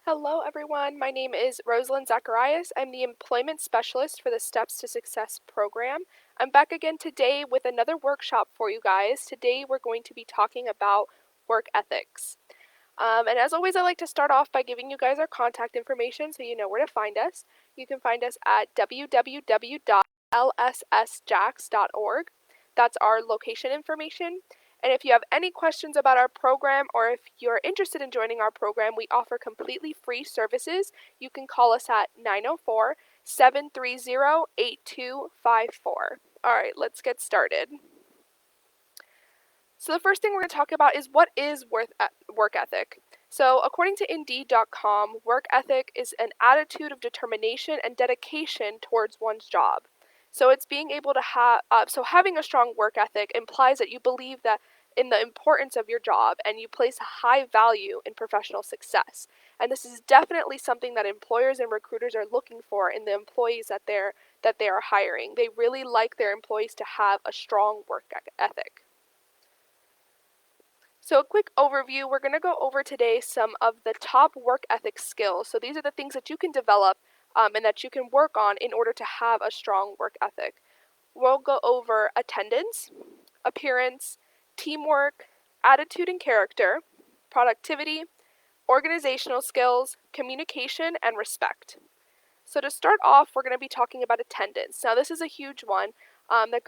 Hello, everyone. My name is Rosalind Zacharias. I'm the Employment Specialist for the Steps to Success program. I'm back again today with another workshop for you guys. Today, we're going to be talking about work ethics. And as always, I like to start off by giving you guys our contact information so you know where to find us. You can find us at www.lssjax.org. That's our location information. And if you have any questions about our program or if you're interested in joining our program, we offer completely free services. You can call us at 904-730-8254. All right, let's get started. So the first thing we're going to talk about is what is work ethic. So according to Indeed.com, work ethic is an attitude of determination and dedication towards one's job. So it's being able to having a strong work ethic implies that you believe that in the importance of your job and you place a high value in professional success. And this is definitely something that employers and recruiters are looking for in the employees that they are hiring. They really like their employees to have a strong work ethic. So a quick overview, we're going to go over today some of the top work ethic skills. So these are the things that you can develop and that you can work on in order to have a strong work ethic. We'll go over attendance, appearance, teamwork, attitude and character, productivity, organizational skills, communication, and respect. So to start off, we're going to be talking about attendance. Now this is a huge one that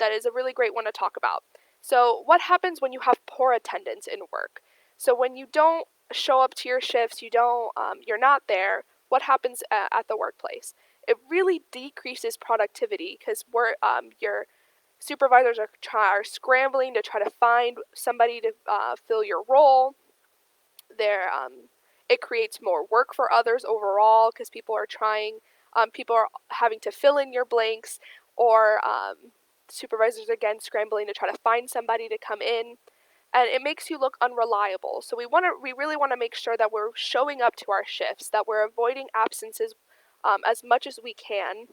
is a really great one to talk about. So what happens when you have poor attendance in work? So when you don't show up to your shifts, you're not there. What happens at the workplace? It really decreases productivity because your supervisors are scrambling to try to find somebody to fill your role. It creates more work for others overall because people are having to fill in your blanks, or supervisors again scrambling to try to find somebody to come in, and it makes you look unreliable. So we really want to make sure that we're showing up to our shifts, that we're avoiding absences as much as we can,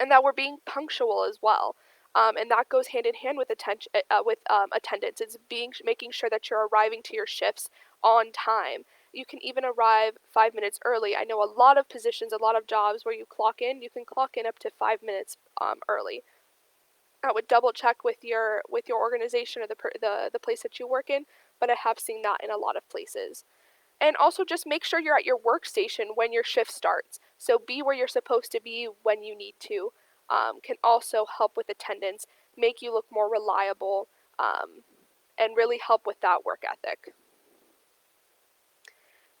and that we're being punctual as well. And that goes hand in hand with attendance. It's making sure that you're arriving to your shifts on time. You can even arrive 5 minutes early. I know a lot of positions, a lot of jobs where you can clock in up to 5 minutes early. I would double check with your organization or the place that you work in, but I have seen that in a lot of places. And also just make sure you're at your workstation when your shift starts. So be where you're supposed to be when you need to. Can also help with attendance, make you look more reliable, and really help with that work ethic.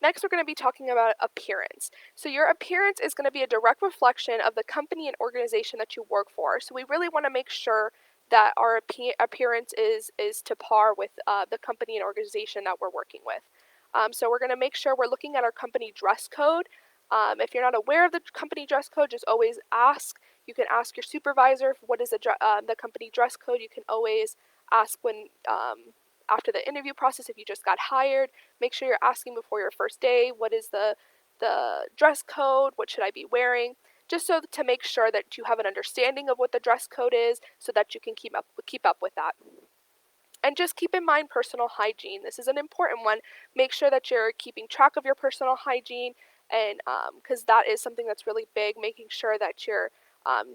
Next, we're going to be talking about appearance. So your appearance is going to be a direct reflection of the company and organization that you work for. So we really want to make sure that our appearance is to par with the company and organization that we're working with. So we're going to make sure we're looking at our company dress code. If you're not aware of the company dress code, just always ask. You can ask your supervisor what is the company dress code. You can always ask when after the interview process if you just got hired. Make sure you're asking before your first day, what is the dress code? What should I be wearing? Just so to make sure that you have an understanding of what the dress code is, so that you can keep up with that. And just keep in mind personal hygiene. This is an important one. Make sure that you're keeping track of your personal hygiene, and because that is something that's really big. Making sure that your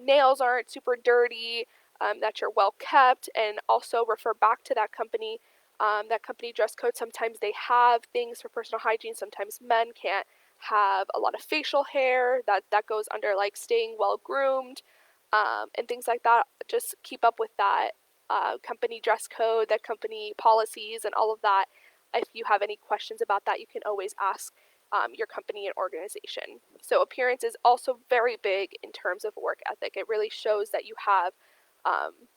nails aren't super dirty, that you're well kept, and also refer back to that company dress code. Sometimes they have things for personal hygiene. Sometimes men can't have a lot of facial hair. That goes under like staying well groomed, and things like that. Just keep up with that company dress code, that company policies, and all of that. If you have any questions about that, you can always ask your company and organization. So appearance is also very big in terms of work ethic. It really shows that you have,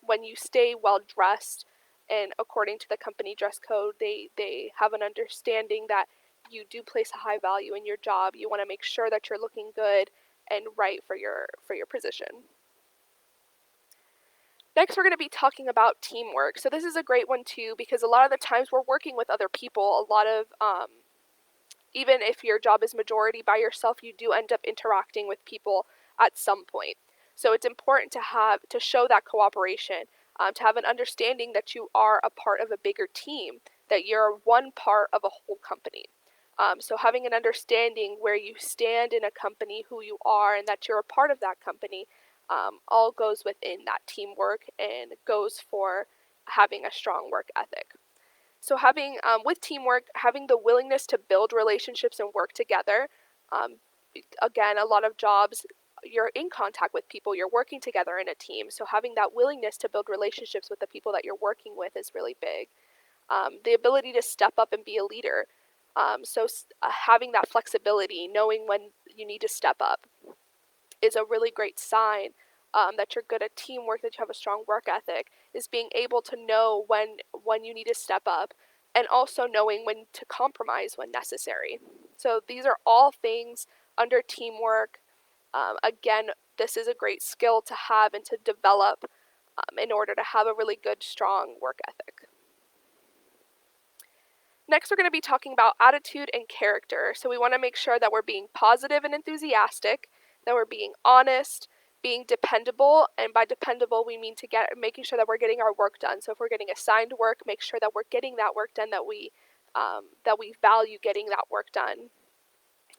when you stay well dressed, and according to the company dress code, they have an understanding that you do place a high value in your job. You want to make sure that you're looking good and right for your position. Next, we're going to be talking about teamwork. So this is a great one too, because a lot of the times we're working with other people. A lot of, even if your job is majority by yourself, you do end up interacting with people at some point. So it's important to show that cooperation, to have an understanding that you are a part of a bigger team, that you're one part of a whole company. So having an understanding where you stand in a company, who you are, and that you're a part of that company, all goes within that teamwork and goes for having a strong work ethic. So having, with teamwork, having the willingness to build relationships and work together. Um, Again, a lot of jobs, you're in contact with people, you're working together in a team. So having that willingness to build relationships with the people that you're working with is really big. The ability to step up and be a leader. Having that flexibility, knowing when you need to step up, is a really great sign that you're good at teamwork, that you have a strong work ethic, is being able to know when you need to step up, and also knowing when to compromise when necessary. So these are all things under teamwork. Again, this is a great skill to have and to develop in order to have a really good, strong work ethic. Next, we're going to be talking about attitude and character. So we want to make sure that we're being positive and enthusiastic, that we're being honest, being dependable, and by dependable we mean making sure that we're getting our work done. So if we're getting assigned work, make sure that we're getting that work done, that we value getting that work done.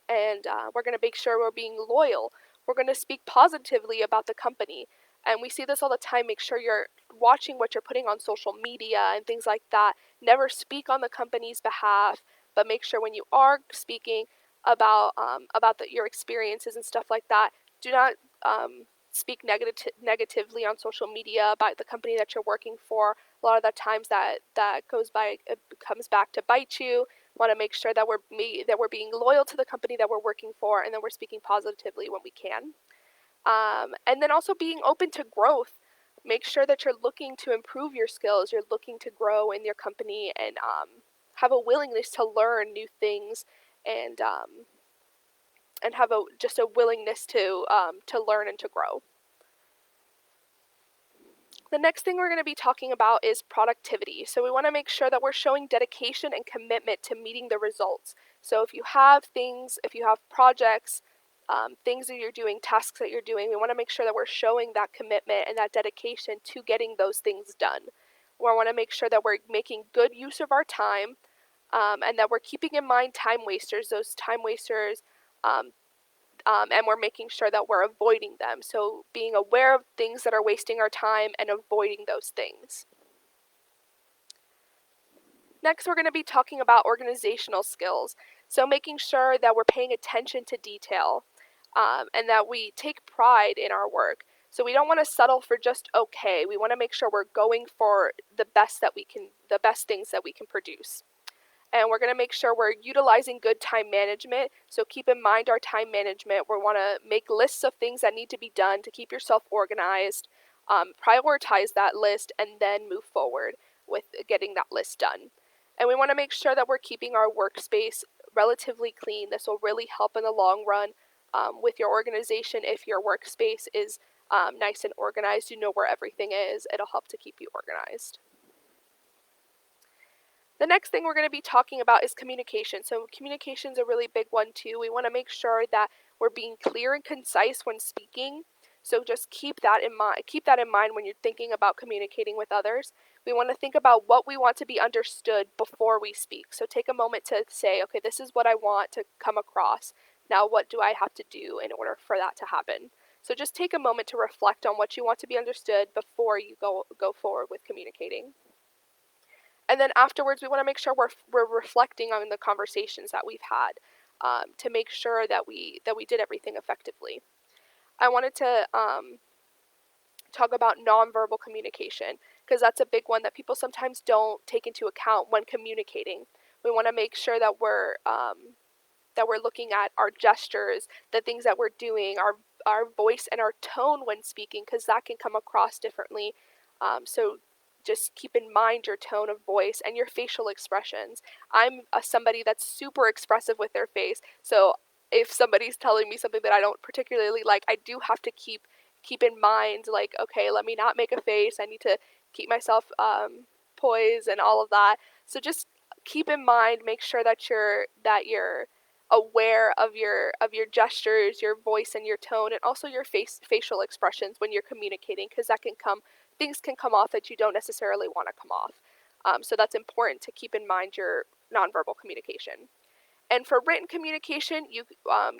And we're going to make sure we're being loyal. We're going to speak positively about the company. And we see this all the time. Make sure you're watching what you're putting on social media and things like that. Never speak on the company's behalf, but make sure when you are speaking about your experiences and stuff like that, do not speak negatively on social media about the company that you're working for. A lot of the times that comes back to bite you. Want to make sure that we're being loyal to the company that we're working for, and then we're speaking positively when we can. And then also being open to growth. Make sure that you're looking to improve your skills, you're looking to grow in your company, and have a willingness to learn new things, and have just a willingness to learn and to grow. The next thing we're going to be talking about is productivity. So we want to make sure that we're showing dedication and commitment to meeting the results. So if you have projects, things that you're doing, tasks that you're doing, we want to make sure that we're showing that commitment and that dedication to getting those things done. We want to make sure that we're making good use of our time, and that we're keeping in mind time wasters. Those time wasters, and we're making sure that we're avoiding them. So being aware of things that are wasting our time and avoiding those things. Next, we're going to be talking about organizational skills. So making sure that we're paying attention to detail, and that we take pride in our work. So we don't want to settle for just okay. We want to make sure we're going for the best things that we can produce. And we're going to make sure we're utilizing good time management. So keep in mind our time management. We want to make lists of things that need to be done to keep yourself organized, prioritize that list, and then move forward with getting that list done. And we want to make sure that we're keeping our workspace relatively clean. This will really help in the long run with your organization. If your workspace is nice and organized, you know where everything is. It'll help to keep you organized. The next thing we're going to be talking about is communication. So communication is a really big one too. We want to make sure that we're being clear and concise when speaking. So just keep that in mind. Keep that in mind when you're thinking about communicating with others. We want to think about what we want to be understood before we speak. So take a moment to say, okay, this is what I want to come across. Now what do I have to do in order for that to happen? So just take a moment to reflect on what you want to be understood before you go forward with communicating. And then afterwards, we want to make sure we're reflecting on the conversations that we've had, to make sure that we did everything effectively. I wanted to talk about nonverbal communication, because that's a big one that people sometimes don't take into account when communicating. We want to make sure that we're looking at our gestures, the things that we're doing, our voice and our tone when speaking, because that can come across differently. So just keep in mind your tone of voice and your facial expressions. I'm somebody that's super expressive with their face, so if somebody's telling me something that I don't particularly like, I do have to keep in mind, like, okay, let me not make a face. I need to keep myself poised and all of that. So just keep in mind, make sure that you're aware of your gestures, your voice and your tone, and also your facial expressions when you're communicating, because things can come off that you don't necessarily want to come off. So that's important to keep in mind your nonverbal communication. And for written communication, you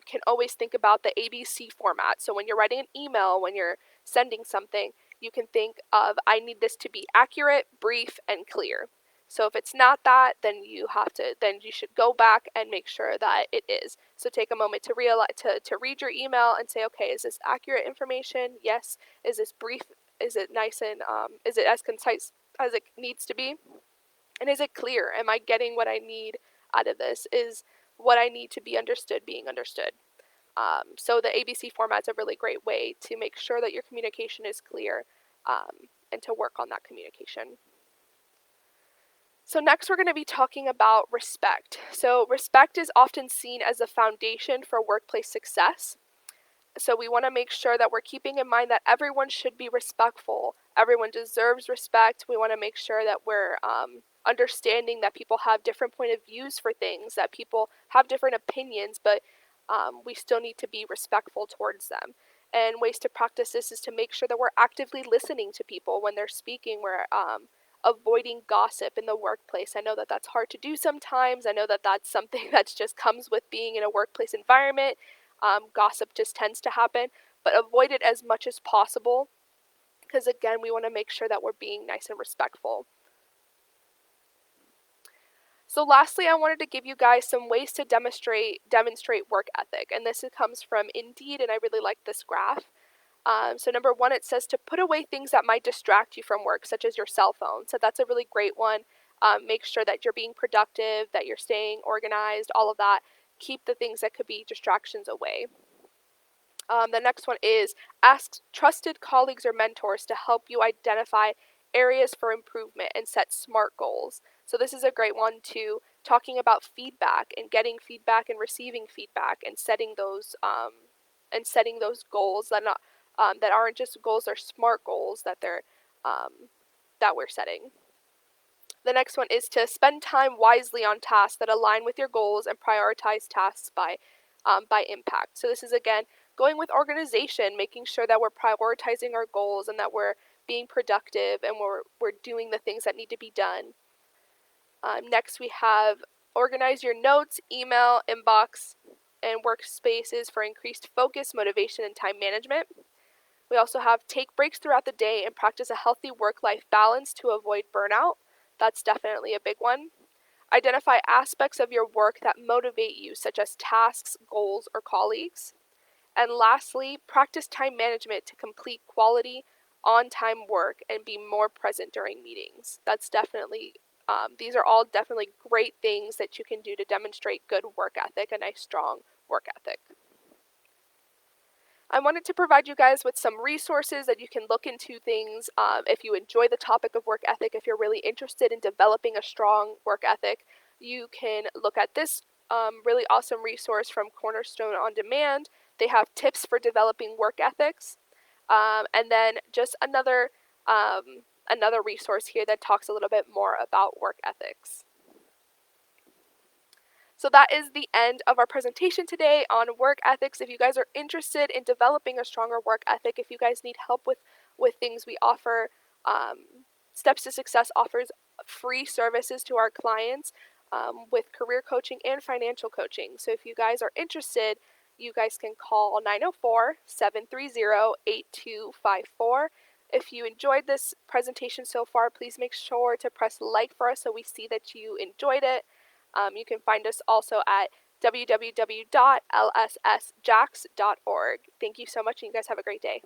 can always think about the ABC format. So when you're writing an email, when you're sending something, you can think of, I need this to be accurate, brief, and clear. So if it's not that, then you should go back and make sure that it is. So take a moment to read your email and say, okay, is this accurate information? Yes. Is this brief? Is it nice and is it as concise as it needs to be? And is it clear? Am I getting what I need out of this? Is what I need to be understood being understood? So the ABC format's a really great way to make sure that your communication is clear and to work on that communication. So next we're going to be talking about respect. So respect is often seen as a foundation for workplace success. So we want to make sure that we're keeping in mind that everyone should be respectful. Everyone deserves respect. We want to make sure that we're understanding that people have different point of views for things, that people have different opinions, but we still need to be respectful towards them. And ways to practice this is to make sure that we're actively listening to people when they're speaking. We're avoiding gossip in the workplace. I know that that's hard to do sometimes. I know that that's something that just comes with being in a workplace environment. Gossip just tends to happen, but avoid it as much as possible because, again, we want to make sure that we're being nice and respectful. So lastly, I wanted to give you guys some ways to demonstrate work ethic, and this comes from Indeed, and I really like this graph. So number one, it says to put away things that might distract you from work, such as your cell phone. So that's a really great one. Make sure that you're being productive, that you're staying organized, all of that. Keep the things that could be distractions away. The next one is ask trusted colleagues or mentors to help you identify areas for improvement and set SMART goals. So this is a great one too, talking about feedback and getting feedback and receiving feedback and setting those goals that aren't just goals, they're SMART goals that we're setting. The next one is to spend time wisely on tasks that align with your goals and prioritize tasks by impact. So this is, again, going with organization, making sure that we're prioritizing our goals and that we're being productive and we're doing the things that need to be done. Next, we have organize your notes, email, inbox, and workspaces for increased focus, motivation, and time management. We also have take breaks throughout the day and practice a healthy work-life balance to avoid burnout. That's definitely a big one. Identify aspects of your work that motivate you, such as tasks, goals, or colleagues. And lastly, practice time management to complete quality, on-time work and be more present during meetings. These are all definitely great things that you can do to demonstrate good work ethic, a nice, strong work ethic. I wanted to provide you guys with some resources that you can look into things if you enjoy the topic of work ethic. If you're really interested in developing a strong work ethic, you can look at this really awesome resource from Cornerstone On Demand. They have tips for developing work ethics. And then just another resource here that talks a little bit more about work ethics. So that is the end of our presentation today on work ethics. If you guys are interested in developing a stronger work ethic, if you guys need help with things we offer, Steps to Success offers free services to our clients with career coaching and financial coaching. So if you guys are interested, you guys can call 904-730-8254. If you enjoyed this presentation so far, please make sure to press like for us so we see that you enjoyed it. You can find us also at www.lssjax.org. Thank you so much, and you guys have a great day.